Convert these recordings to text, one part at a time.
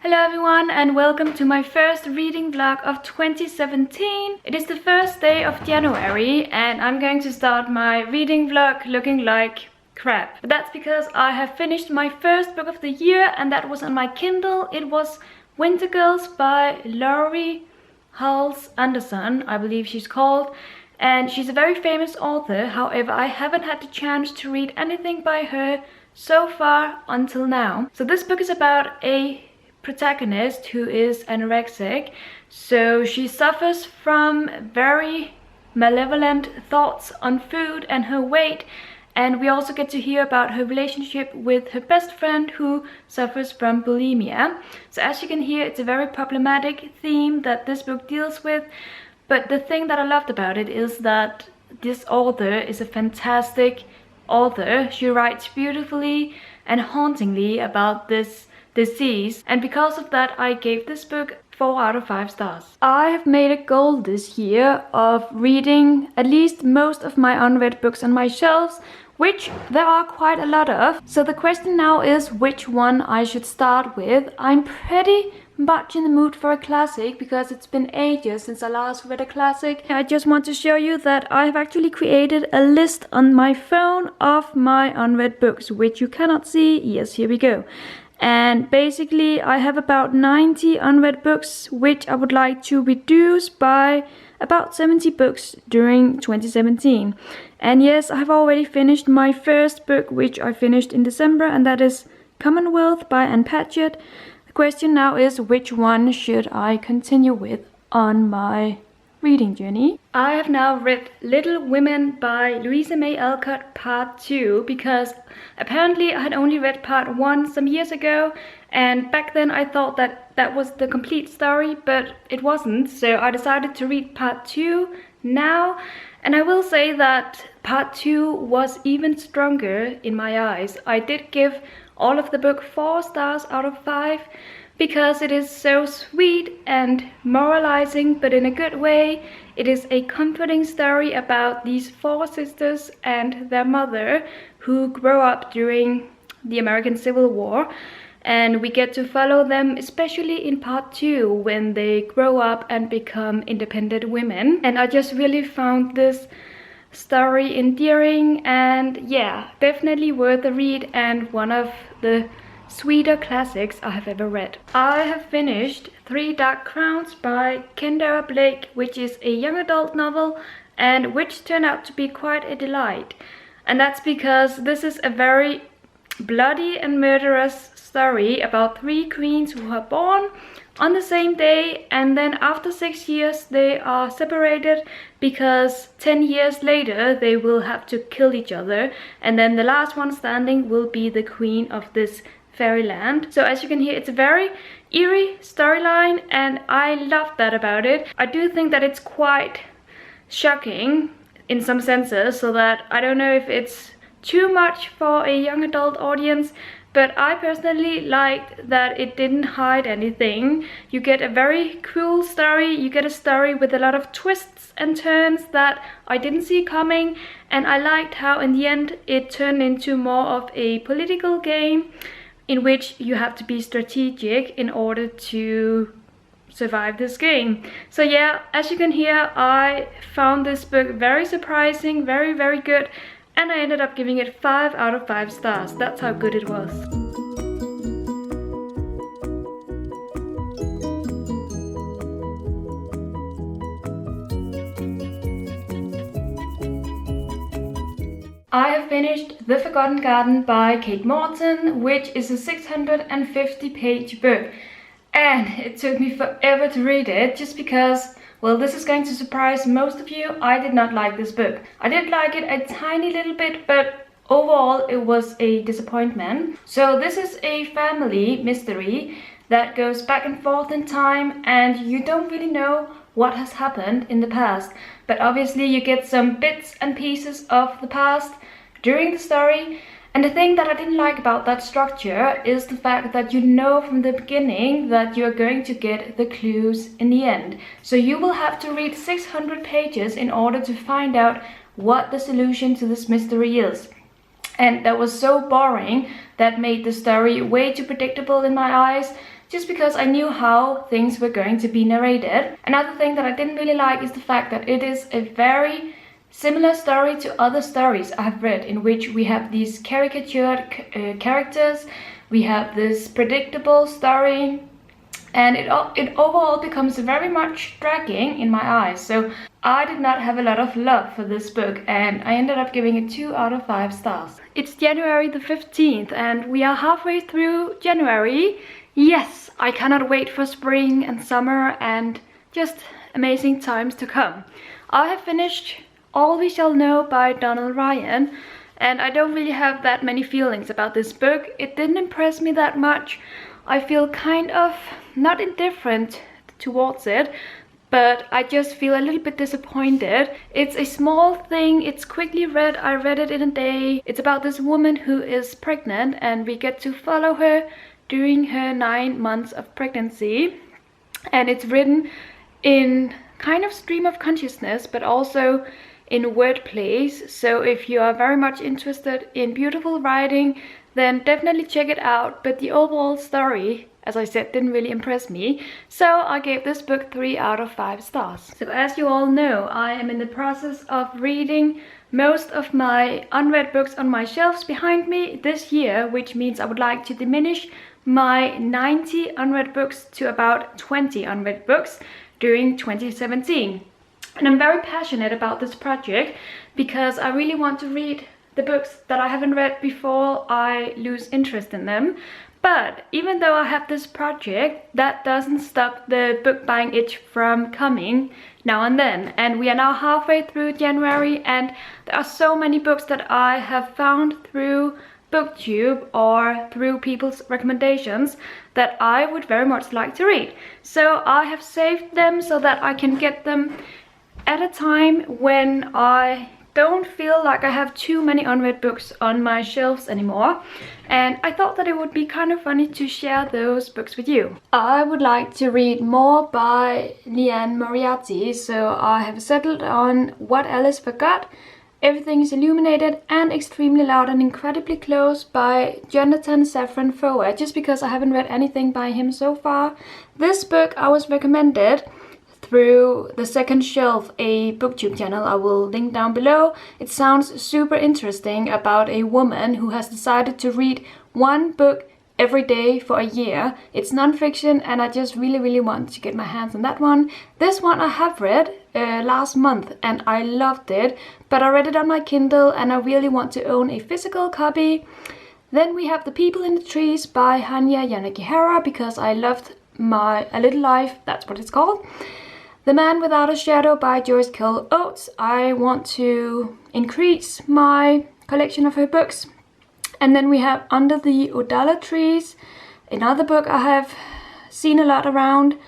Hello everyone and welcome to my first reading vlog of 2017. It is the first day of January and I'm going to start my reading vlog looking like crap. But that's because I have finished my first book of the year and that was on my Kindle. It was Winter Girls by Laurie Halse Anderson, I believe she's called. And she's a very famous author, however I haven't had the chance to read anything by her so far until now. So this book is about a protagonist who is anorexic. So she suffers from very malevolent thoughts on food and her weight, and we also get to hear about her relationship with her best friend who suffers from bulimia. So as you can hear, it's a very problematic theme that this book deals with, but the thing that I loved about it is that this author is a fantastic author. She writes beautifully and hauntingly about this disease, and because of that I gave this book 4 out of 5 stars. I have made a goal this year of reading at least most of my unread books on my shelves, which there are quite a lot of. So the question now is which one I should start with. I'm pretty much in the mood for a classic because it's been ages since I last read a classic. I just want to show you that I have actually created a list on my phone of my unread books, which you cannot see. Yes, here we go. And basically I have about 90 unread books, which I would like to reduce by about 70 books during 2017. And yes, I have already finished my first book, which I finished in December, and that is Commonwealth by Ann Patchett. The question now is which one should I continue with on my reading journey. I have now read Little Women by Louisa May Alcott Part 2 because apparently I had only read Part 1 some years ago, and back then I thought that that was the complete story, but it wasn't, so I decided to read Part 2 now. And I will say that Part 2 was even stronger in my eyes. I did give all of the book 4 stars out of 5 because it is so sweet and moralizing, but in a good way. It is a comforting story about these 4 sisters and their mother who grow up during the American Civil War, and we get to follow them especially in Part 2 when they grow up and become independent women. And I just really found this story endearing, and yeah, definitely worth a read and one of the sweeter classics I have ever read. I have finished 3 Dark Crowns by Kendra Blake, which is a young adult novel and which turned out to be quite a delight. And that's because this is a very bloody and murderous story about 3 queens who are born on the same day, and then after 6 years they are separated because 10 years later they will have to kill each other, and then the last one standing will be the queen of this fairyland. So as you can hear, it's a very eerie storyline and I love that about it. I do think that it's quite shocking in some senses, so that I don't know if it's too much for a young adult audience, but I personally liked that it didn't hide anything. You get a very cool story, you get a story with a lot of twists and turns that I didn't see coming, and I liked how in the end it turned into more of a political game in which you have to be strategic in order to survive this game. So yeah, as you can hear, I found this book very surprising, very good, and I ended up giving it 5 out of 5 stars. That's how good it was. I have finished The Forgotten Garden by Kate Morton, which is a 650-page book, and it took me forever to read it just because, well, this is going to surprise most of you. I did not like this book. I did like it a tiny little bit, but overall it was a disappointment. So this is a family mystery that goes back and forth in time, and you don't really know what has happened in the past, but obviously you get some bits and pieces of the past during the story. And the thing that I didn't like about that structure is the fact that you know from the beginning that you're going to get the clues in the end. So you will have to read 600 pages in order to find out what the solution to this mystery is. And that was so boring, that made the story way too predictable in my eyes, just because I knew how things were going to be narrated. Another thing that I didn't really like is the fact that it is a very similar story to other stories I've read, in which we have these caricatured characters, we have this predictable story, and it overall becomes very much dragging in my eyes. So I did not have a lot of love for this book, and I ended up giving it 2 out of 5 stars. It's January the 15th and we are halfway through January. Yes, I cannot wait for spring and summer and just amazing times to come. I have finished All We Shall Know by Donald Ryan, and I don't really have that many feelings about this book. It didn't impress me that much. I feel kind of not indifferent towards it, but I just feel a little bit disappointed. It's a small thing, it's quickly read, I read it in a day. It's about this woman who is pregnant, and we get to follow her during her 9 months of pregnancy. And it's written in kind of stream of consciousness, but also in word plays. So if you are very much interested in beautiful writing, then definitely check it out. But the overall story, as I said, didn't really impress me, so I gave this book 3 out of 5 stars. So as you all know, I am in the process of reading most of my unread books on my shelves behind me this year, which means I would like to diminish my 90 unread books to about 20 unread books during 2017. And I'm very passionate about this project because I really want to read the books that I haven't read before I lose interest in them. But even though I have this project, that doesn't stop the book buying itch from coming now and then. And we are now halfway through January, and there are so many books that I have found through BookTube or through people's recommendations that I would very much like to read. So I have saved them so that I can get them at a time when I don't feel like I have too many unread books on my shelves anymore, and I thought that it would be kind of funny to share those books with you. I would like to read more by Liane Moriarty, so I have settled on What Alice Forgot, Everything is Illuminated, and Extremely Loud and Incredibly Close by Jonathan Safran Foer, just because I haven't read anything by him so far. This book I was recommended through The Second Shelf, a BookTube channel I will link down below. It sounds super interesting about a woman who has decided to read one book every day for a year. It's non-fiction, and I just really want to get my hands on that one. This one I have read last month and I loved it, but I read it on my Kindle and I really want to own a physical copy. Then we have The People in the Trees by Hanya Yanagihara, because I loved A Little Life, that's what it's called. The Man Without a Shadow by Joyce Carol Oates. I want to increase my collection of her books. And then we have Under the Udala Trees, another book I have seen a lot around.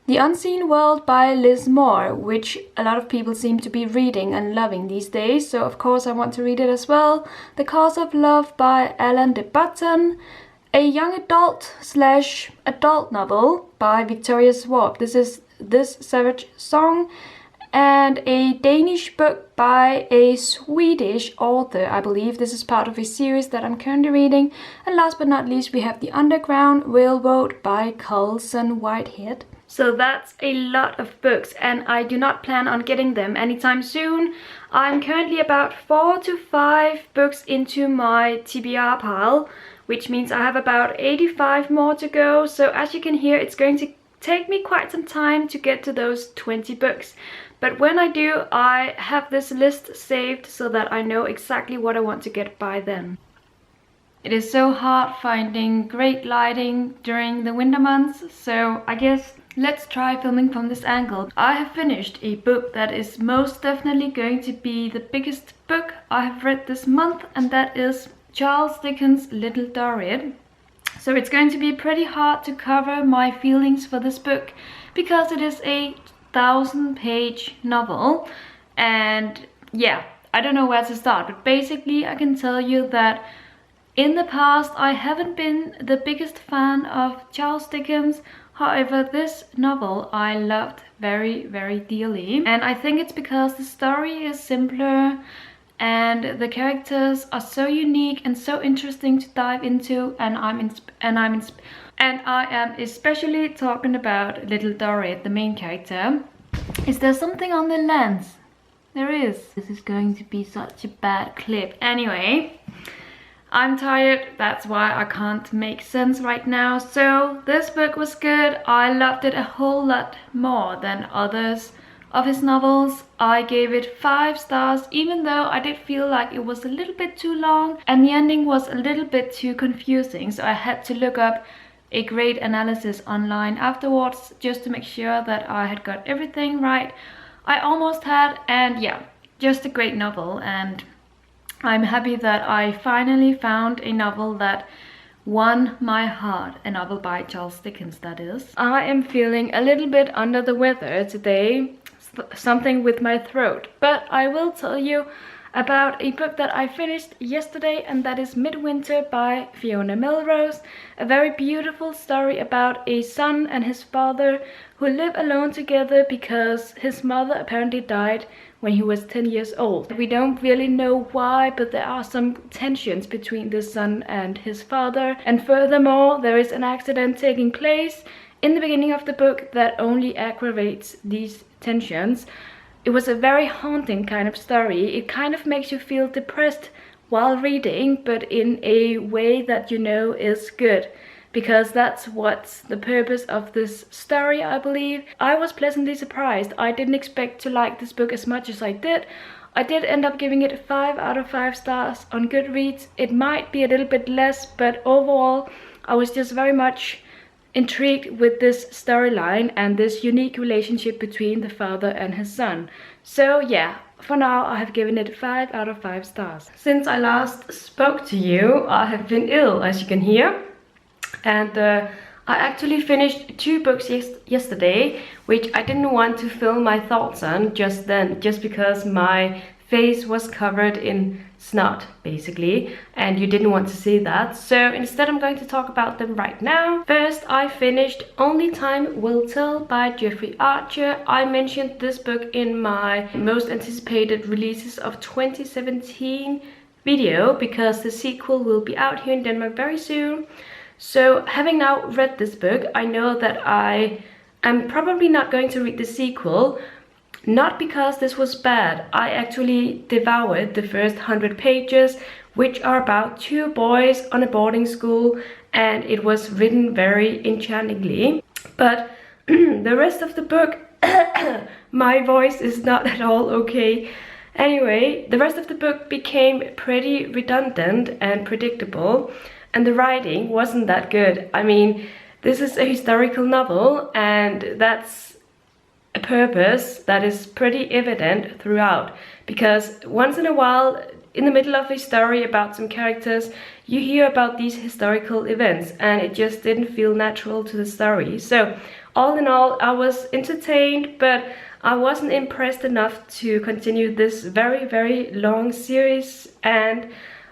The Unseen World by Liz Moore, which a lot of people seem to be reading and loving these days, so of course I want to read it as well. The Cause of Love by Alan de Botton. A young adult/adult novel by Victoria Schwab. This is This Savage Song, and a Danish book by a Swedish author. I believe this is part of a series that I'm currently reading. And last but not least, we have The Underground Railroad by Colson Whitehead. So that's a lot of books, and I do not plan on getting them anytime soon. I'm currently about 4 to 5 books into my TBR pile, which means I have about 85 more to go. So as you can hear, it's going to take me quite some time to get to those 20 books. But when I do, I have this list saved so that I know exactly what I want to get by then. It is so hard finding great lighting during the winter months, so I guess let's try filming from this angle. I have finished a book that is most definitely going to be the biggest book I have read this month, and that is Charles Dickens' Little Dorrit. So it's going to be pretty hard to cover my feelings for this book because it is a 1,000-page novel, and yeah, I don't know where to start, but basically I can tell you that in the past I haven't been the biggest fan of Charles Dickens. However, this novel I loved very dearly, and I think it's because the story is simpler and the characters are so unique and so interesting to dive into, and And I am especially talking about little Dorrit, the main character. Is there something on the lens? There is. This is going to be such a bad clip. Anyway, I'm tired, that's why I can't make sense right now. So this book was good. I loved it a whole lot more than others of his novels. I gave it 5 stars, even though I did feel like it was a little bit too long and the ending was a little bit too confusing. So I had to look up a great analysis online afterwards just to make sure that I had got everything right. I almost had, and yeah, just a great novel. And I'm happy that I finally found a novel that won my heart. A novel by Charles Dickens, that is. I am feeling a little bit under the weather today, something with my throat. But I will tell you about a book that I finished yesterday, and that is Midwinter by Fiona Melrose. A very beautiful story about a son and his father who live alone together because his mother apparently died when he was 10 years old. We don't really know why, but there are some tensions between the son and his father. And furthermore, there is an accident taking place in the beginning of the book that only aggravates these tensions. It was a very haunting kind of story. It kind of makes you feel depressed while reading, but in a way that you know is good, because that's what's the purpose of this story, I believe. I was pleasantly surprised. I didn't expect to like this book as much as I did. I did end up giving it 5 out of 5 stars on Goodreads. It might be a little bit less, but overall I was just very much intrigued with this storyline and this unique relationship between the father and his son. So yeah, for now I have given it 5 out of 5 stars. Since I last spoke to you, I have been ill, as you can hear. And I actually finished 2 books yesterday, which I didn't want to film my thoughts on just then, just because my face was covered in snot, basically, and you didn't want to see that. So instead I'm going to talk about them right now. First, I finished Only Time Will Tell by Jeffrey Archer. I mentioned this book in my most anticipated releases of 2017 video because the sequel will be out here in Denmark very soon. So having now read this book, I know that I am probably not going to read the sequel. Not because this was bad. I actually devoured the first 100 pages, which are about 2 boys on a boarding school, and it was written very enchantingly. But the rest of the book, my voice is not at all okay. Anyway, the rest of the book became pretty redundant and predictable, and the writing wasn't that good. I mean, this is a historical novel, and that's a purpose that is pretty evident throughout, because once in a while in the middle of a story about some characters you hear about these historical events, and it just didn't feel natural to the story. So all in all, I was entertained, but I wasn't impressed enough to continue this very long series, and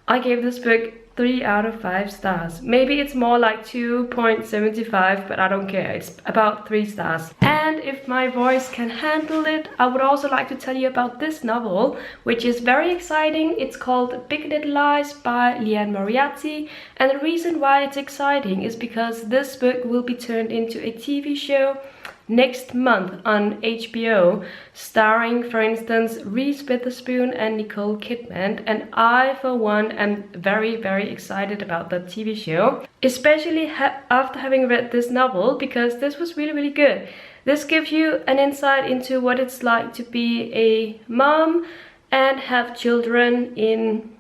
I gave this book 3 out of 5 stars. Maybe it's more like 2.75, but I don't care. It's about 3 stars. And if my voice can handle it, I would also like to tell you about this novel, which is very exciting. It's called Big Little Lies by Liane Moriarty. And the reason why it's exciting is because this book will be turned into a TV show next month on HBO, starring, for instance, Reese Witherspoon and Nicole Kidman. And I, for one, am very excited about that TV show, especially after having read this novel, because this was really good. This gives you an insight into what it's like to be a mom and have children in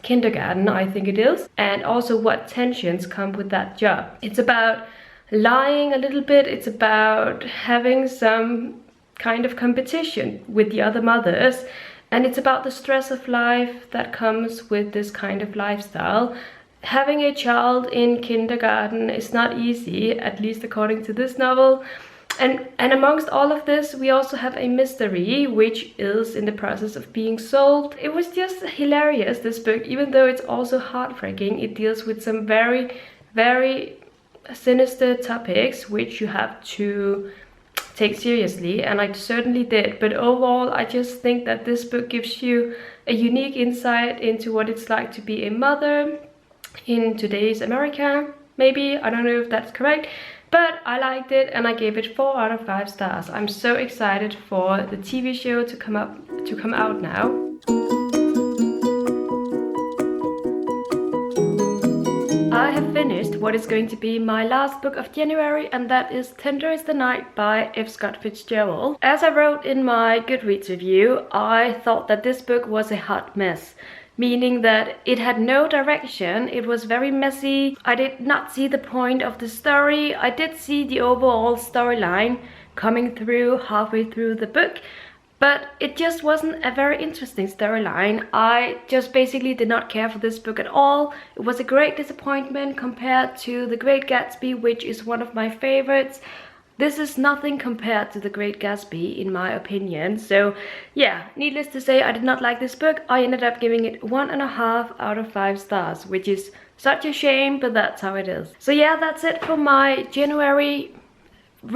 kindergarten, I think it is, and also what tensions come with that job. It's about lying a little bit. It's about having some kind of competition with the other mothers, and it's about the stress of life that comes with this kind of lifestyle. Having a child in kindergarten is not easy, at least according to this novel. And amongst all of this, we also have a mystery which is in the process of being solved. It was just hilarious, this book, even though it's also heartbreaking. It deals with some very sinister topics which you have to take seriously, and I certainly did. But overall, I just think that this book gives you a unique insight into what it's like to be a mother in today's America. maybe. I don't know if that's correct, but I liked it and I gave it 4 out of 5 stars. I'm so excited for the TV show to come out now. I have finished what is going to be my last book of January, and that is Tender is the Night by F. Scott Fitzgerald. As I wrote in my Goodreads review, I thought that this book was a hot mess, meaning that it had no direction, it was very messy, I did not see the point of the story. I did see the overall storyline coming through halfway through the book, but it just wasn't a very interesting storyline. I just basically did not care for this book at all. It was a great disappointment compared to The Great Gatsby, which is one of my favorites. This is nothing compared to The Great Gatsby, in my opinion. So yeah, needless to say, I did not like this book. I ended up giving it 1.5 out of 5 stars, which is such a shame, but that's how it is. So yeah, that's it for my January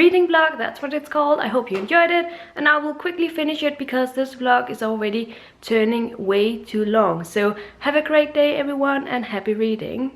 reading vlog, that's what it's called. I hope you enjoyed it, and I will quickly finish it because this vlog is already turning way too long. So have a great day everyone, and happy reading.